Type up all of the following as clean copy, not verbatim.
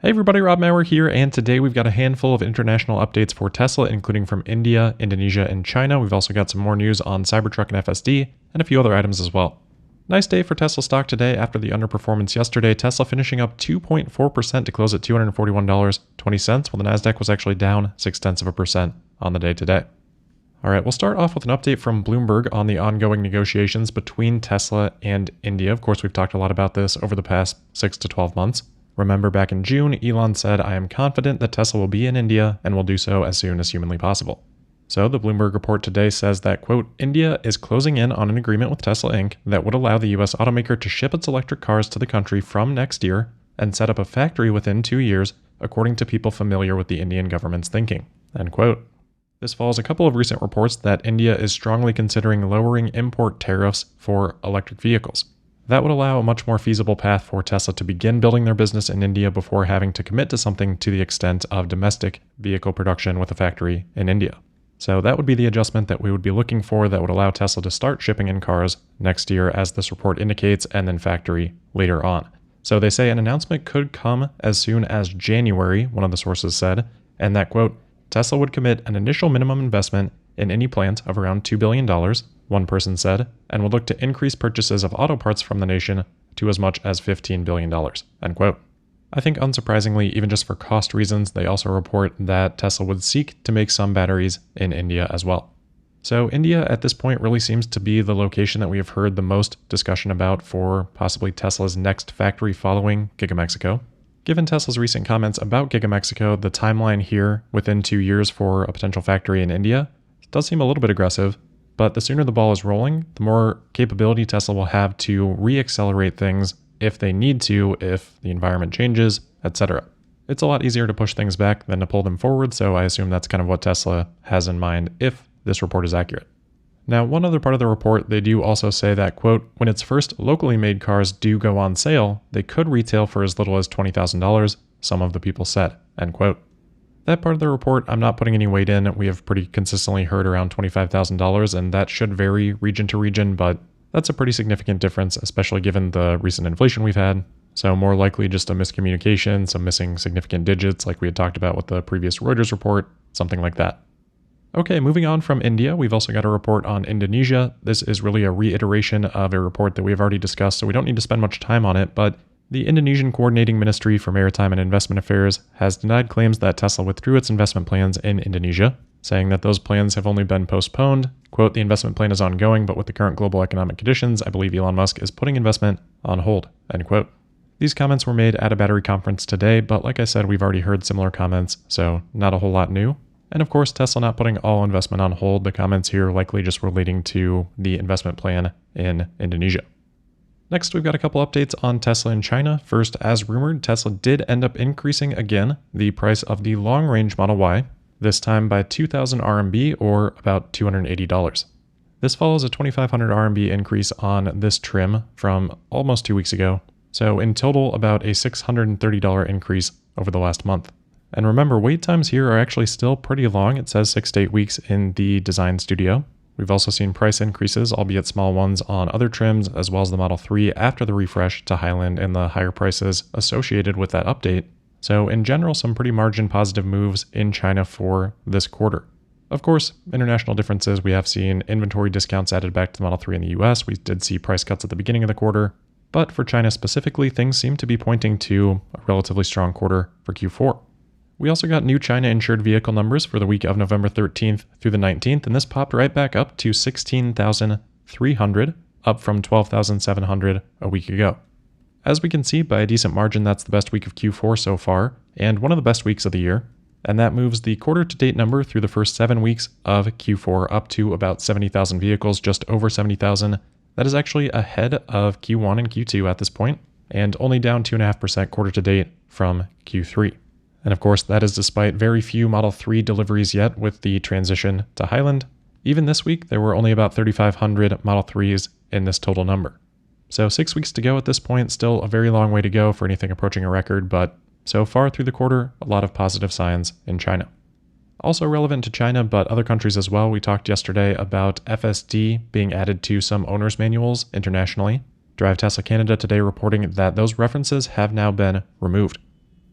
Hey everybody, Rob Maurer here, and today we've got a handful of international updates for Tesla, including from India, Indonesia, and China. We've also got some more news on Cybertruck and FSD, and a few other items as well. Nice day for Tesla stock today after the underperformance yesterday. Tesla finishing up 2.4% to close at $241.20, while the Nasdaq was actually down 0.6% on the day today. All right, we'll start off with an update from Bloomberg on the ongoing negotiations between Tesla and India. Of course, we've talked a lot about this over the past 6 to 12 months. Remember back in June, Elon said, "I am confident that Tesla will be in India and will do so as soon as humanly possible." So the Bloomberg report today says that, quote, India is closing in on an agreement with Tesla Inc. that would allow the US automaker to ship its electric cars to the country from next year and set up a factory within 2 years, according to people familiar with the Indian government's thinking, end quote. This follows a couple of recent reports that India is strongly considering lowering import tariffs for electric vehicles. That would allow a much more feasible path for Tesla to begin building their business in India before having to commit to something to the extent of domestic vehicle production with a factory in India. So that would be the adjustment that we would be looking for that would allow Tesla to start shipping in cars next year, as this report indicates, and then factory later on. So they say an announcement could come as soon as January, one of the sources said, and that, quote, Tesla would commit an initial minimum investment in any plant of around $2 billion, one person said, and would look to increase purchases of auto parts from the nation to as much as $15 billion, end quote. I think unsurprisingly, even just for cost reasons, they also report that Tesla would seek to make some batteries in India as well. So India at this point really seems to be the location that we have heard the most discussion about for possibly Tesla's next factory following Giga Mexico. Given Tesla's recent comments about Giga Mexico, the timeline here within 2 years for a potential factory in India does seem a little bit aggressive, but the sooner the ball is rolling, the more capability Tesla will have to re-accelerate things if they need to, if the environment changes, etc. It's a lot easier to push things back than to pull them forward, so I assume that's kind of what Tesla has in mind if this report is accurate. Now, one other part of the report, they do also say that, quote, when its first locally made cars do go on sale, they could retail for as little as $20,000, some of the people said, end quote. That part of the report, I'm not putting any weight in. We have pretty consistently heard around $25,000, and that should vary region to region, but that's a pretty significant difference, especially given the recent inflation we've had. So more likely just a miscommunication, some missing significant digits like we had talked about with the previous Reuters report, something like that. Okay, moving on from India, we've also got a report on Indonesia. This is really a reiteration of a report that we've already discussed, so we don't need to spend much time on it, but the Indonesian Coordinating Ministry for Maritime and Investment Affairs has denied claims that Tesla withdrew its investment plans in Indonesia, saying that those plans have only been postponed. Quote, the investment plan is ongoing, but with the current global economic conditions, I believe Elon Musk is putting investment on hold, end quote. These comments were made at a battery conference today, but like I said, we've already heard similar comments, so not a whole lot new. And of course, Tesla not putting all investment on hold. The comments here likely just relating to the investment plan in Indonesia. Next, we've got a couple updates on Tesla in China. First, as rumored, Tesla did end up increasing again the price of the long-range Model Y, this time by 2,000 RMB or about $280. This follows a 2,500 RMB increase on this trim from almost 2 weeks ago. So in total, about a $630 increase over the last month. And remember, wait times here are actually still pretty long. It says 6 to 8 weeks in the design studio. We've also seen price increases, albeit small ones, on other trims, as well as the Model 3 after the refresh to Highland and the higher prices associated with that update. So in general, some pretty margin positive moves in China for this quarter. Of course, international differences, we have seen inventory discounts added back to the Model 3 in the US. We did see price cuts at the beginning of the quarter. But for China specifically, things seem to be pointing to a relatively strong quarter for Q4. We also got new China insured vehicle numbers for the week of November 13th through the 19th, and this popped right back up to 16,300, up from 12,700 a week ago. As we can see, by a decent margin, that's the best week of Q4 so far, and one of the best weeks of the year, and that moves the quarter-to-date number through the first 7 weeks of Q4 up to about 70,000 vehicles, just over 70,000. That is actually ahead of Q1 and Q2 at this point, and only down 2.5% quarter-to-date from Q3. And of course, that is despite very few Model 3 deliveries yet with the transition to Highland. Even this week, there were only about 3,500 Model 3s in this total number. So 6 weeks to go at this point, still a very long way to go for anything approaching a record, but so far through the quarter, a lot of positive signs in China. Also relevant to China, but other countries as well, we talked yesterday about FSD being added to some owner's manuals internationally. Drive Tesla Canada today reporting that those references have now been removed.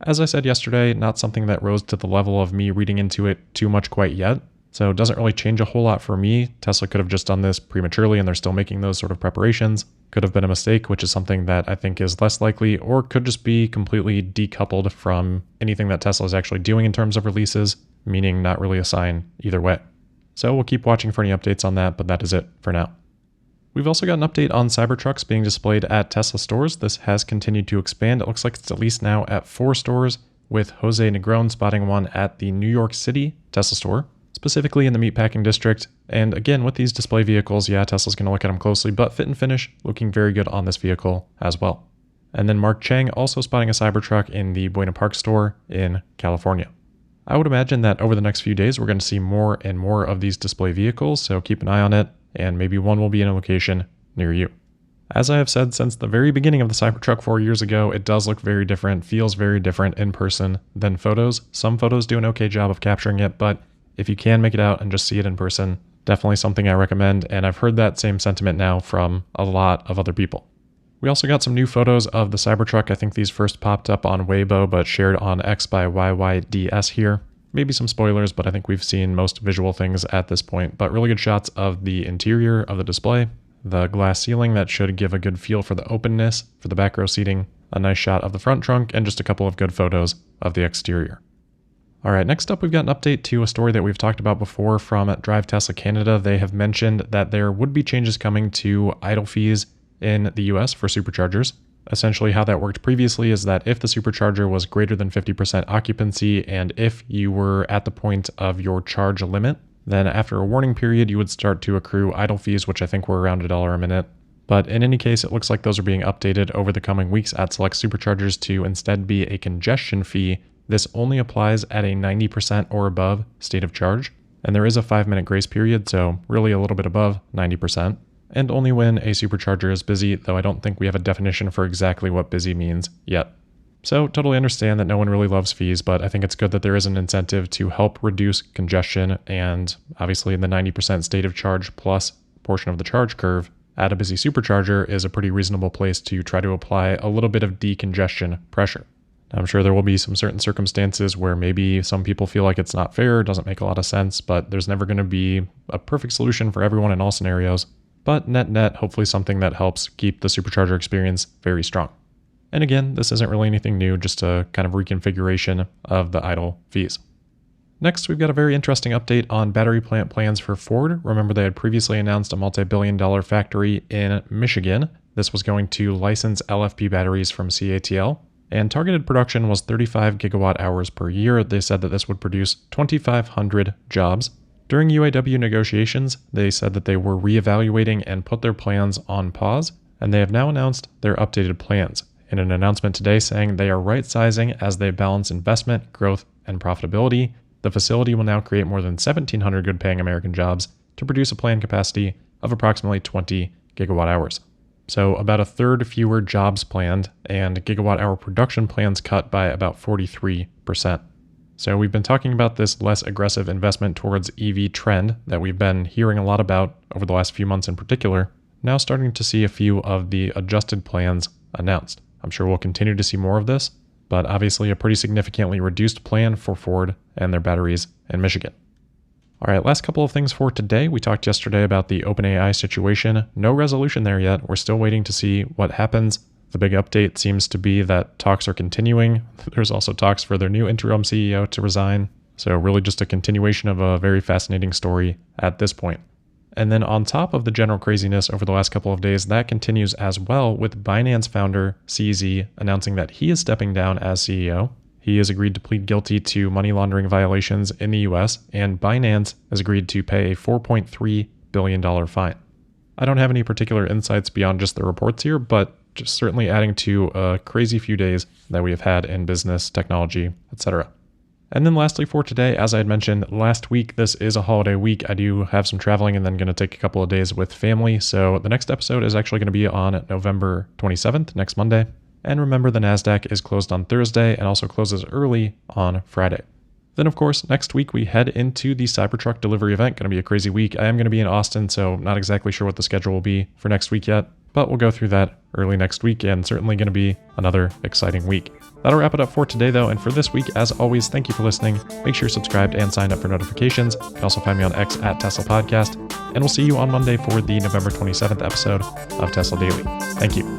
As I said yesterday, not something that rose to the level of me reading into it too much quite yet. So it doesn't really change a whole lot for me. Tesla could have just done this prematurely and they're still making those sort of preparations. Could have been a mistake, which is something that I think is less likely, or could just be completely decoupled from anything that Tesla is actually doing in terms of releases, meaning not really a sign either way. So we'll keep watching for any updates on that, but that is it for now. We've also got an update on Cybertrucks being displayed at Tesla stores. This has continued to expand. It looks like it's at least now at 4 stores, with Jose Negron spotting one at the New York City Tesla store, specifically in the meatpacking district. And again, with these display vehicles, yeah, Tesla's going to look at them closely, but fit and finish looking very good on this vehicle as well. And then Mark Chang also spotting a Cybertruck in the Buena Park store in California. I would imagine that over the next few days, we're going to see more and more of these display vehicles, so keep an eye on it, and maybe one will be in a location near you. As I have said since the very beginning of the Cybertruck 4 years ago, it does look very different, feels very different in person than photos. Some photos do an okay job of capturing it, but if you can make it out and just see it in person, definitely something I recommend, and I've heard that same sentiment now from a lot of other people. We also got some new photos of the Cybertruck. I think these first popped up on Weibo, but shared on X by YYDS here. Maybe some spoilers, but I think we've seen most visual things at this point, but really good shots of the interior of the display, the glass ceiling that should give a good feel for the openness for the back row seating, a nice shot of the front trunk, and just a couple of good photos of the exterior. All right, next up, we've got an update to a story that we've talked about before from Drive Tesla Canada. They have mentioned that there would be changes coming to idle fees in the US for superchargers. Essentially, how that worked previously is that if the supercharger was greater than 50% occupancy and if you were at the point of your charge limit, then after a warning period, you would start to accrue idle fees, which I think were around $1 a minute. But in any case, it looks like those are being updated over the coming weeks at select superchargers to instead be a congestion fee. This only applies at a 90% or above state of charge, and there is a 5-minute grace period, so really a little bit above 90%. And only when a supercharger is busy, though I don't think we have a definition for exactly what busy means yet. So totally understand that no one really loves fees, but I think it's good that there is an incentive to help reduce congestion, and obviously in the 90% state of charge plus portion of the charge curve at a busy supercharger is a pretty reasonable place to try to apply a little bit of decongestion pressure. I'm sure there will be some certain circumstances where maybe some people feel like it's not fair, doesn't make a lot of sense, but there's never going to be a perfect solution for everyone in all scenarios. But net, hopefully something that helps keep the supercharger experience very strong. And again, this isn't really anything new, just a kind of reconfiguration of the idle fees. Next, we've got a very interesting update on battery plant plans for Ford. Remember, they had previously announced a multi-billion-dollar factory in Michigan. This was going to license LFP batteries from CATL, and targeted production was 35 gigawatt hours per year. They said that this would produce 2,500 jobs. During UAW negotiations, they said that they were reevaluating and put their plans on pause, and they have now announced their updated plans in an announcement today saying they are right-sizing as they balance investment, growth, and profitability. The facility will now create more than 1,700 good-paying American jobs to produce a planned capacity of approximately 20 gigawatt hours. So about a third fewer jobs planned, and gigawatt hour production plans cut by about 43%. So we've been talking about this less aggressive investment towards EV trend that we've been hearing a lot about over the last few months in particular, now starting to see a few of the adjusted plans announced. I'm sure we'll continue to see more of this, but obviously a pretty significantly reduced plan for Ford and their batteries in Michigan. All right, last couple of things for today. We talked yesterday about the OpenAI situation. No resolution there yet. We're still waiting to see what happens. The big update seems to be that talks are continuing. There's also talks for their new interim CEO to resign. So really just a continuation of a very fascinating story at this point. And then on top of the general craziness over the last couple of days, that continues as well with Binance founder CZ announcing that he is stepping down as CEO. He has agreed to plead guilty to money laundering violations in the US, and Binance has agreed to pay a $4.3 billion fine. I don't have any particular insights beyond just the reports here, but just certainly adding to a crazy few days that we have had in business, technology, etc. And then lastly for today, as I had mentioned last week, this is a holiday week. I do have some traveling and then going to take a couple of days with family. So the next episode is actually going to be on November 27th, next Monday. And remember, the NASDAQ is closed on Thursday and also closes early on Friday. Then, of course, next week we head into the Cybertruck delivery event. Going to be a crazy week. I am going to be in Austin, so not exactly sure what the schedule will be for next week yet. but we'll go through that early next week, and certainly going to be another exciting week. That'll wrap it up for today, though, and for this week, as always, thank you for listening. Make sure you're subscribed and signed up for notifications. You can also find me on X at Tesla Podcast, and we'll see you on Monday for the November 27th episode of Tesla Daily. Thank you.